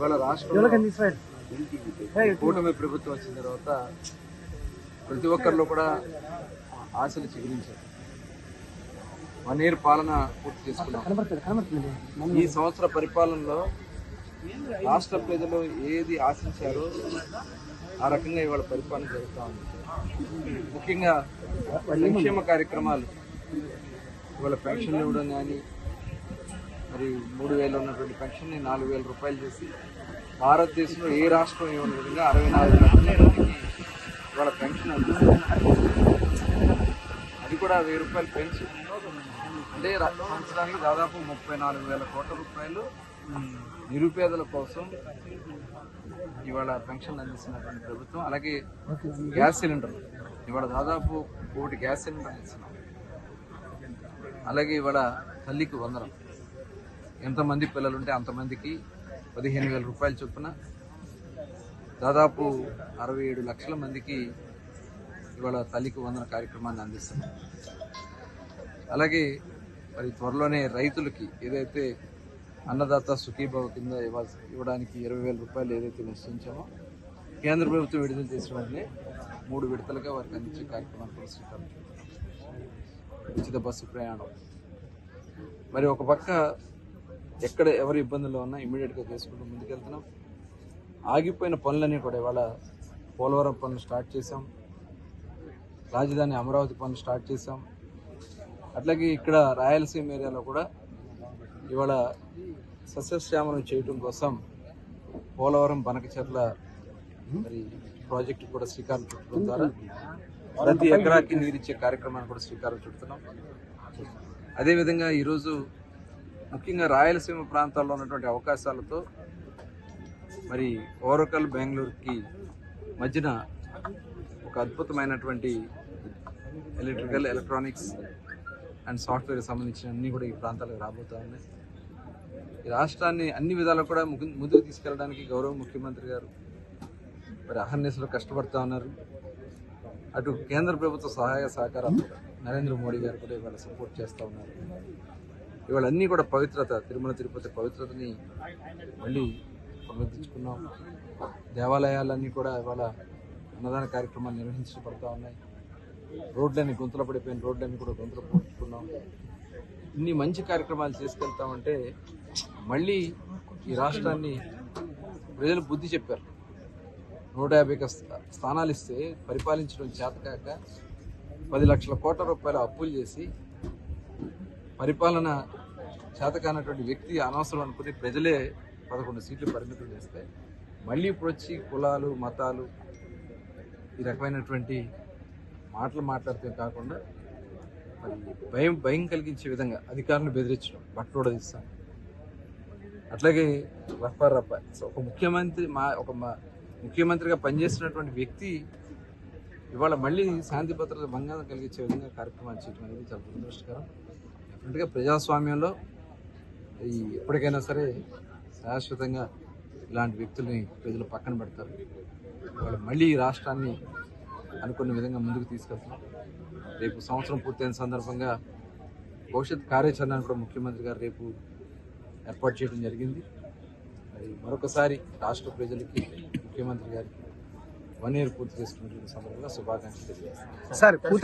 ఇవాళ రాష్ట్రంలో కూటమి ప్రభుత్వం వచ్చిన తర్వాత ప్రతి ఒక్కరిలో కూడా ఆశలు చిగురించారు. 1 year పాలన పూర్తి చేసుకున్నాం. ఈ సంవత్సర పరిపాలనలో రాష్ట్ర ప్రజలు ఏది ఆశించారో ఆ రకంగా ఇవాళ పరిపాలన జరుగుతూ ఉంది. ముఖ్యంగా సంక్షేమ కార్యక్రమాలు ఇవాళ పెన్షన్లు ఇవ్వడం కానీ, మరి 3,000 ఉన్నటువంటి పెన్షన్ని 4,000 రూపాయలు చేసి భారతదేశంలో ఏ రాష్ట్రం ఇవ్వని విధంగా 64 లక్షల మందికి ఇవాళ పెన్షన్ అందిస్తుంది. అది కూడా 1,000 రూపాయలు పెన్షన్ అంటే సంవత్సరానికి దాదాపు 34,000 కోట్ల రూపాయలు నిరుపేదల కోసం ఇవాళ పెన్షన్ అందిస్తున్నటువంటి ప్రభుత్వం. అలాగే గ్యాస్ సిలిండర్ ఇవాళ దాదాపు 1 గ్యాస్ సిలిండర్ ఇస్తున్నాం. అలాగే ఇవాళ తల్లికి వందనం, ఎంతమంది పిల్లలు ఉంటే అంతమందికి 15,000 రూపాయలు చొప్పున దాదాపు 67 లక్షల మందికి ఇవాళ తల్లికి వందన కార్యక్రమాన్ని అందిస్తున్నాం. అలాగే మరి త్వరలోనే రైతులకి ఏదైతే అన్నదాత సుఖీభావ కింద ఇవ్వడానికి 20,000 రూపాయలు ఏదైతే నిశ్చయించామో కేంద్ర ప్రభుత్వం విడుదల చేసిన వెంటనే 3 విడతలుగా వారికి అందించే కార్యక్రమాన్ని కూడా శ్రీకారం చుట్టాం. ఉచిత బస్సు ప్రయాణం, మరి ఒక పక్క ఎక్కడ ఎవరి ఇబ్బందుల్లో ఉన్నా ఇమ్మీడియట్గా చేసుకుంటూ ముందుకెళ్తున్నాం. ఆగిపోయిన పనులన్నీ కూడా ఇవాళ పోలవరం పనులు స్టార్ట్ చేసాం, రాజధాని అమరావతి పనులు స్టార్ట్ చేసాం. అట్లాగే ఇక్కడ రాయలసీమ ఏరియాలో కూడా ఇవాళ సస్యశ్యామలం చేయటం కోసం పోలవరం బనకచెర్ల మరి ప్రాజెక్టు కూడా శ్రీకారం చుట్టడం ద్వారా ప్రతి ఎకరాకి నీరిచ్చే కార్యక్రమాన్ని కూడా శ్రీకారం చుడుతున్నాం. అదేవిధంగా ఈరోజు ముఖ్యంగా రాయలసీమ ప్రాంతాల్లో ఉన్నటువంటి అవకాశాలతో మరి ఓరకల్ బెంగళూరుకి మధ్యన ఒక అద్భుతమైనటువంటి ఎలక్ట్రికల్, ఎలక్ట్రానిక్స్ అండ్ సాఫ్ట్వేర్ సంబంధించిన అన్నీ కూడా ఈ ప్రాంతాలకు రాబోతా ఉన్నాయి. ఈ రాష్ట్రాన్ని అన్ని విధాలు కూడా ముందుకు తీసుకెళ్ళడానికి గౌరవ ముఖ్యమంత్రి గారు మరి అహర్నిశలు కష్టపడుతూ ఉన్నారు. అటు కేంద్ర ప్రభుత్వ సహాయ సహకారాలు నరేంద్ర మోడీ గారు కూడా ఇవాళ సపోర్ట్ చేస్తూ ఉన్నారు. ఇవాళ అన్నీ కూడా పవిత్రత, తిరుమల తిరుపతి పవిత్రతని మళ్ళీ పునరుద్ధరించుకున్నాం. దేవాలయాలన్నీ కూడా ఇవాళ అన్నదాన కార్యక్రమాలు నిర్వహించబడుతూ ఉన్నాయి. రోడ్లన్నీ గుంతలు పడిపోయిన రోడ్లన్నీ కూడా గుంతలు పూడ్చుకున్నాం. ఇన్ని మంచి కార్యక్రమాలు చేసుకెళ్తామంటే మళ్ళీ ఈ రాష్ట్రాన్ని ప్రజలు బుద్ధి చెప్పారు. 150 స్థానాలు ఇస్తే పరిపాలించడం చేతకాక 10 లక్షల కోట్ల రూపాయల అప్పులు చేసి పరిపాలన చేతకానటువంటి వ్యక్తి అనవసరం అనుకుని ప్రజలే 11 సీట్లు పరిమితం చేస్తే మళ్ళీ ఇప్పుడు వచ్చి కులాలు, మతాలు ఈ రకమైనటువంటి మాటలు మాట్లాడితే కాకుండా మరి భయం కలిగించే విధంగా అధికారులను బెదిరించడం, బట్టలు తీస్తాను. అట్లాగే రప్ప ఒక ముఖ్యమంత్రిగా పనిచేస్తున్నటువంటి వ్యక్తి ఇవాళ మళ్ళీ శాంతి భద్రత భంగం కలిగించే విధంగా కార్యక్రమాలు చేయడం అనేది చాలా దురదృష్టకరం. డెఫినెట్గా ప్రజాస్వామ్యంలో ఎప్పటికైనా సరే శాశ్వతంగా ఇలాంటి వ్యక్తుల్ని ప్రజలు పక్కన పెడతారు. ఇవాళ మళ్ళీ ఈ రాష్ట్రాన్ని అనుకున్న విధంగా ముందుకు తీసుకెళ్తున్నాం. రేపు సంవత్సరం పూర్తయిన సందర్భంగా భవిష్యత్ కార్యాచరణను కూడా ముఖ్యమంత్రి గారు రేపు ఏర్పాటు చేయడం జరిగింది. మరి మరొకసారి రాష్ట్ర ప్రజలకి, ముఖ్యమంత్రి గారికి 1 year పూర్తి చేసుకున్న సందర్భంగా శుభాకాంక్షలు తెలియజేస్తాను.